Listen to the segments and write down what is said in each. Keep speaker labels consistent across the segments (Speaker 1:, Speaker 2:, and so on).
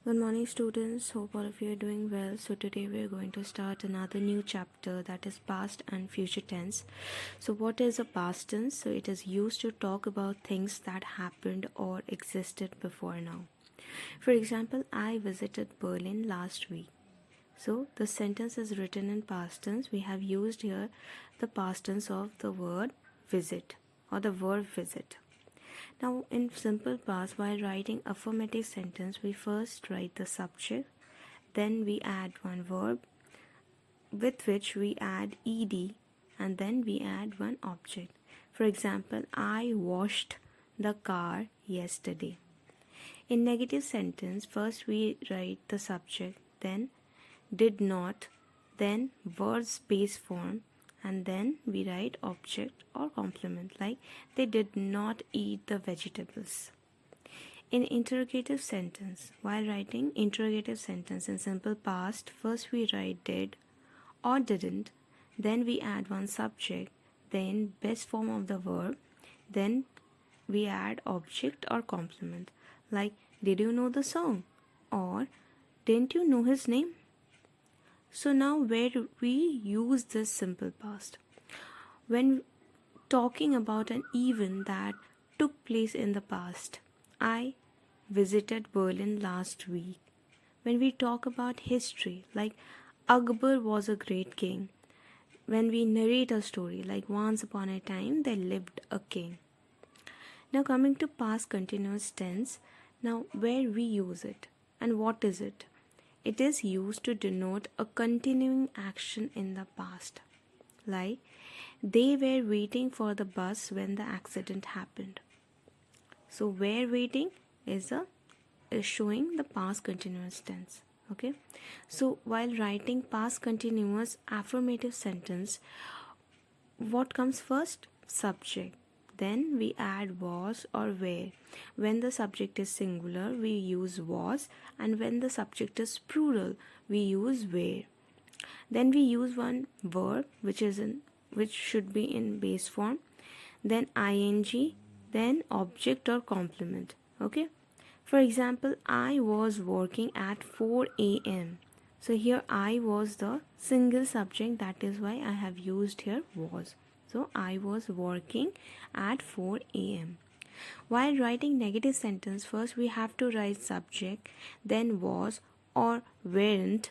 Speaker 1: Good morning, students. Hope all of you are doing well. So today we are going to start another new chapter, that is past and future tense. So what is a past tense? So it is used to talk about things that happened or existed before now. For example, I visited Berlin last week. So the sentence is written in past tense. We have used here the past tense of the word visit or the verb visit. Now, in simple past, while writing affirmative sentence, we first write the subject, then we add one verb with which we add ed, and then we add one object. For example, I washed the car yesterday. In negative sentence, first we write the subject, then did not, then verb space form, and then we write object or complement like they did not eat the vegetables. In interrogative sentence, while writing interrogative sentence in simple past, first we write did or didn't, then we add one subject, then best form of the verb, then we add object or complement like did you know the song or didn't you know his name. So now where do we use this simple past? When talking about an event that took place in the past. I visited Berlin last week. When we talk about history, like Akbar was a great king. When we narrate a story, like once upon a time there lived a king. Now coming to past continuous tense, now where we use it and what is it? It is used to denote a continuing action in the past. Like, they were waiting for the bus when the accident happened. So, were waiting is showing the past continuous tense. Okay. So, while writing past continuous affirmative sentence, what comes first? Subject. Then we add was or were. When the subject is singular, we use was, and when the subject is plural, we use were. Then we use one verb which should be in base form, then ing, then object or complement. Okay. For example, I was working at 4 a.m. So here I was the single subject, that is why I have used here was. So I was working at 4 a.m. While writing negative sentence, first we have to write subject, then was or weren't,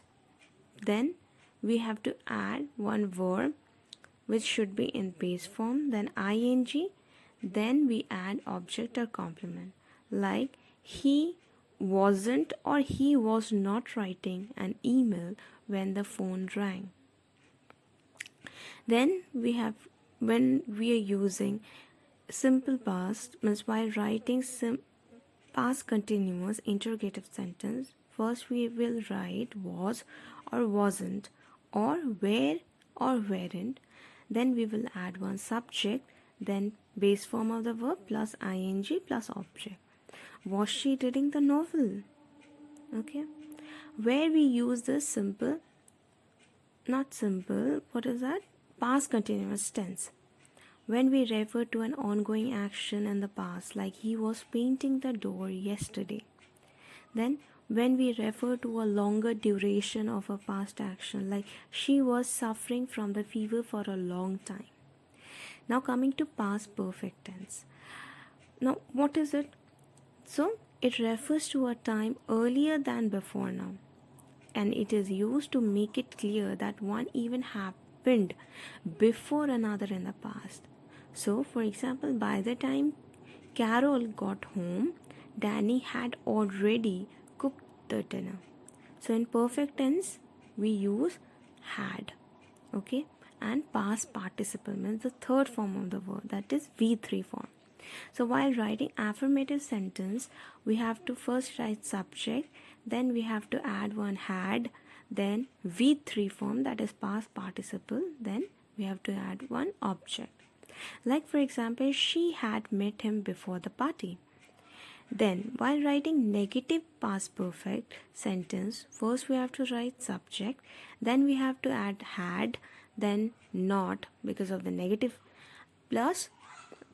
Speaker 1: then we have to add one verb which should be in base form, then ing, then we add object or complement like he wasn't or he was not writing an email when the phone rang. Then we have, when we are using simple past, means while writing past continuous interrogative sentence, first we will write was or wasn't or were or weren't, then we will add one subject, then base form of the verb plus ing plus object. Was she reading the novel? Okay. Where we use this simple, not simple, what is that? Past continuous tense. When we refer to an ongoing action in the past, like he was painting the door yesterday. Then when we refer to a longer duration of a past action, like she was suffering from the fever for a long time. Now coming to past perfect tense. Now what is it? So it refers to a time earlier than before now, and it is used to make it clear that one event happened before another in the past. So for example, by the time Carol got home, Danny had already cooked the dinner. So in perfect tense, we use had. Okay, and past participle means the third form of the verb, that is V3 form. So while writing affirmative sentence, we have to first write subject, then we have to add one had, then V3 form, that is past participle, then we have to add one object. Like for example, she had met him before the party. Then while writing negative past perfect sentence, first we have to write subject, then we have to add had, then not because of the negative, plus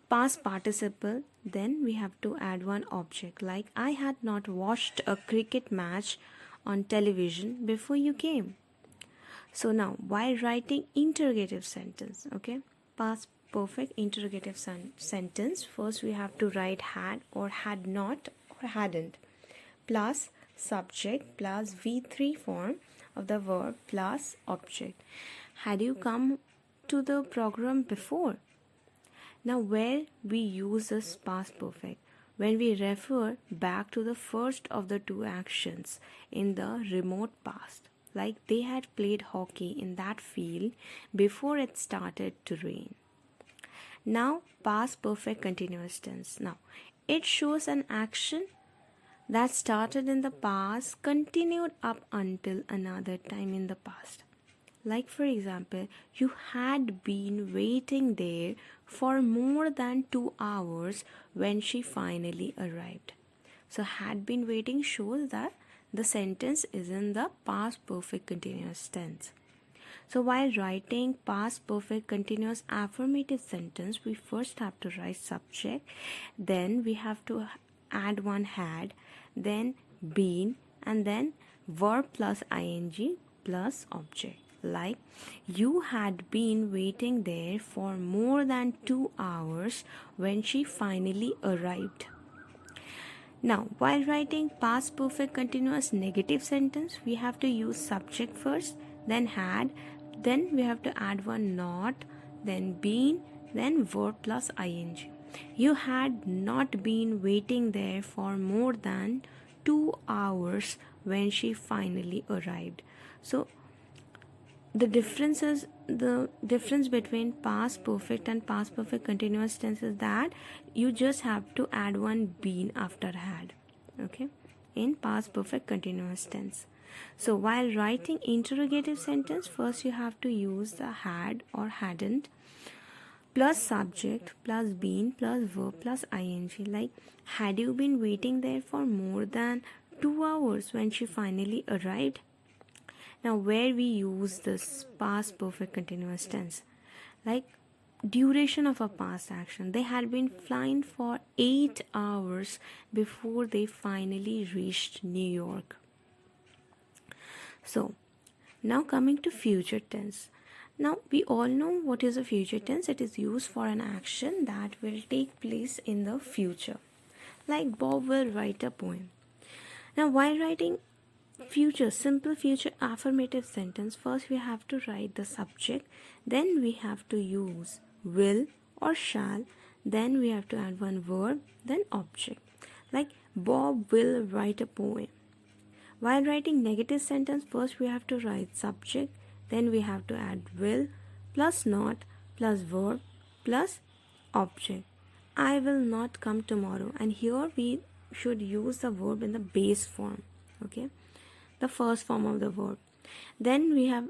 Speaker 1: past participle, then we have to add one object, like I had not watched a cricket match on television before you came. So now, while writing interrogative sentence, okay, past perfect interrogative sentence, first we have to write had or had not or hadn't, plus subject plus V3 form of the verb plus object. Had you come to the program before? Now, where we use this past perfect? When we refer back to the first of the two actions in the remote past, like they had played hockey in that field before it started to rain. Now, past perfect continuous tense. Now, it shows an action that started in the past, continued up until another time in the past. Like, for example, you had been waiting there for more than 2 hours when she finally arrived. So, had been waiting shows that the sentence is in the past perfect continuous tense. So, while writing past perfect continuous affirmative sentence, we first have to write subject, then we have to add one had, then been, and then verb plus ing plus object. Like, you had been waiting there for more than 2 hours when she finally arrived. Now, while writing past perfect continuous negative sentence, we have to use subject first, then had, then we have to add one not, then been, then verb plus ing. You had not been waiting there for more than 2 hours when she finally arrived. So, the difference between past perfect and past perfect continuous tense is that you just have to add one been after had, okay, in past perfect continuous tense. So while writing interrogative sentence, first you have to use the had or hadn't plus subject plus been plus verb plus ing. Like, had you been waiting there for more than 2 hours when she finally arrived? Now, where we use this past perfect continuous tense, like duration of a past action, they had been flying for 8 hours before they finally reached New York. So, now coming to future tense. Now, we all know what is a future tense. It is used for an action that will take place in the future. Like, Bob will write a poem. Now, while writing simple future affirmative sentence, first we have to write the subject, then we have to use will or shall, then we have to add one verb, then object. Like, Bob will write a poem. While writing negative sentence, first we have to write subject, then we have to add will plus not plus verb plus object. I will not come tomorrow, and here we should use the verb in the base form, okay, the first form of the verb. Then we have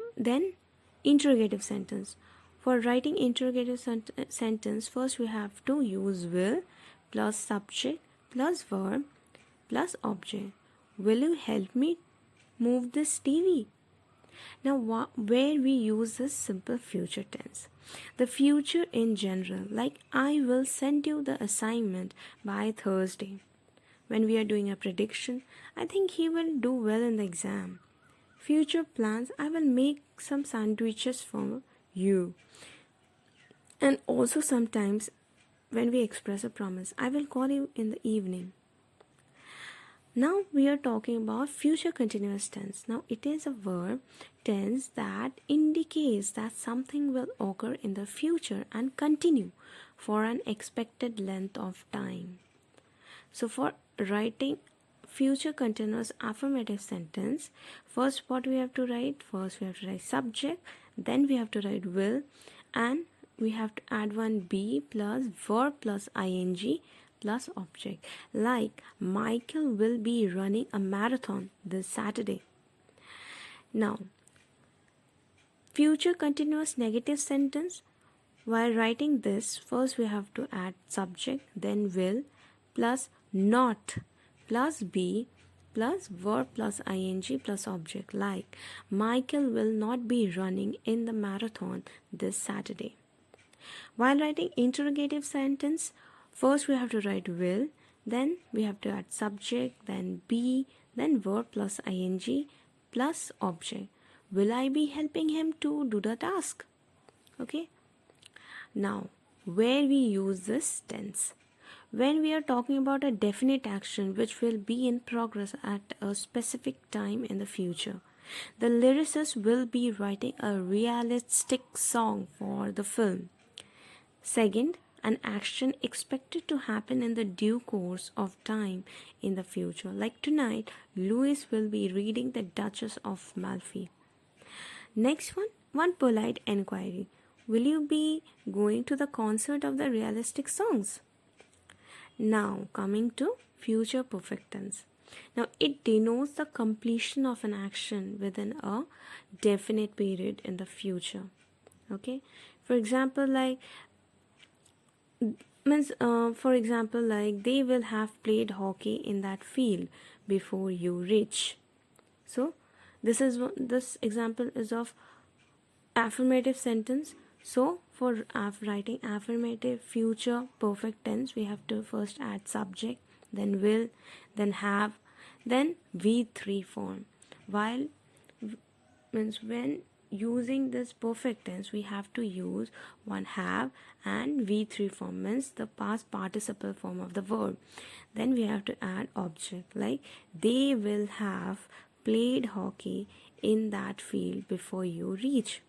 Speaker 1: interrogative sentence. For writing interrogative sentence, first we have to use will plus subject plus verb plus object. Will you help me move this TV? Now, where we use this simple future tense? The future in general, like I will send you the assignment by Thursday. When we are doing a prediction, I think he will do well in the exam. Future plans, I will make some sandwiches for you. And also sometimes when we express a promise, I will call you in the evening. Now we are talking about future continuous tense. Now it is a verb tense that indicates that something will occur in the future and continue for an expected length of time. So for writing future continuous affirmative sentence, first what we have to write? First we have to write subject, then we have to write will, and we have to add one be plus verb plus ing plus object. Like, Michael will be running a marathon this Saturday. Now, future continuous negative sentence, while writing this, first we have to add subject, then will plus not plus be plus verb plus ing plus object. Like, Michael will not be running in the marathon this Saturday. While writing interrogative sentence, First we have to write will, then we have to add subject, then be, then verb plus ing plus object. Will I be helping him to do the task? Okay. Now, where we use this tense? When we are talking about a definite action which will be in progress at a specific time in the future, the lyricist will be writing a realistic song for the film. Second, an action expected to happen in the due course of time in the future. Like tonight, Louis will be reading The Duchess of Malfi. Next one polite enquiry. Will you be going to the concert of the realistic songs? Now, coming to future perfect tense. Now, it denotes the completion of an action within a definite period in the future. Okay, for example, like they will have played hockey in that field before you reach. So, this example is of affirmative sentence. So, for writing affirmative future perfect tense, we have to first add subject, then will, then have, then V3 form. When using this perfect tense, we have to use one have and V3 form, means the past participle form of the verb. Then we have to add object, like they will have played hockey in that field before you reach.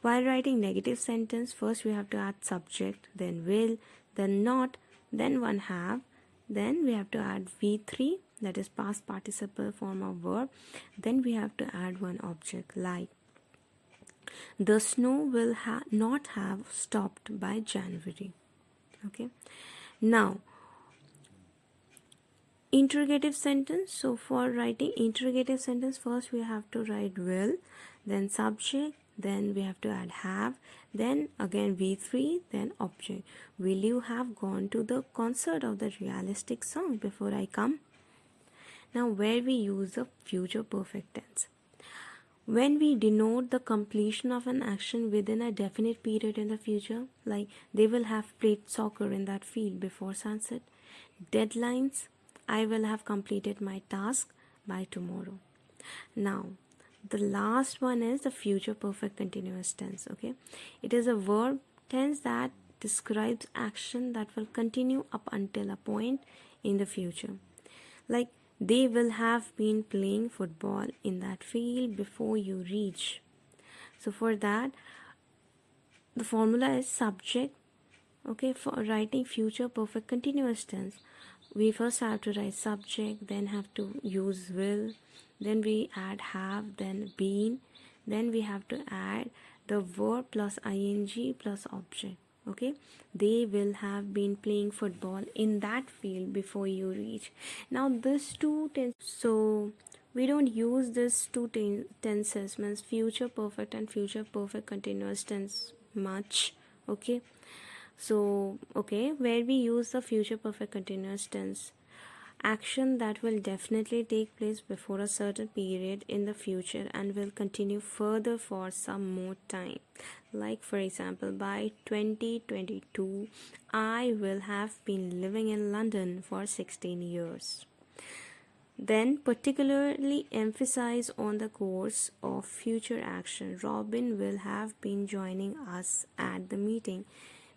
Speaker 1: While writing negative sentence, first we have to add subject, then will, then not, then one have, then we have to add V3, that is past participle form of verb. Then we have to add one object, like the snow will not have stopped by January. Okay. Now, interrogative sentence. So for writing interrogative sentence, first we have to write will, then subject, then we have to add have, then again V3, then object. Will you have gone to the concert of the realistic song before I come? Now, where we use the future perfect tense. When we denote the completion of an action within a definite period in the future, like they will have played soccer in that field before sunset. Deadlines, I will have completed my task by tomorrow. Now, the last one is the future perfect continuous tense. Okay, it is a verb tense that describes action that will continue up until a point in the future. Like they will have been playing football in that field before you reach. So for that, the formula is subject. Okay, for writing future perfect continuous tense, we first have to write subject, then have to use will, then we add have, then been, then we have to add the verb plus ing plus object. Okay, they will have been playing football in that field before you reach. Now this two tenses, so we don't use this two tenses, means future perfect and future perfect continuous tense much. Okay, so where we use the future perfect continuous tense, action that will definitely take place before a certain period in the future and will continue further for some more time. Like for example, by 2022, I will have been living in London for 16 years. Then particularly emphasize on the course of future action. Robin will have been joining us at the meeting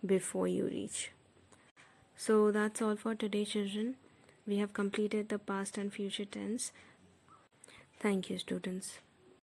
Speaker 1: before you reach. So that's all for today, children. We have completed the past and future tense. Thank you, students.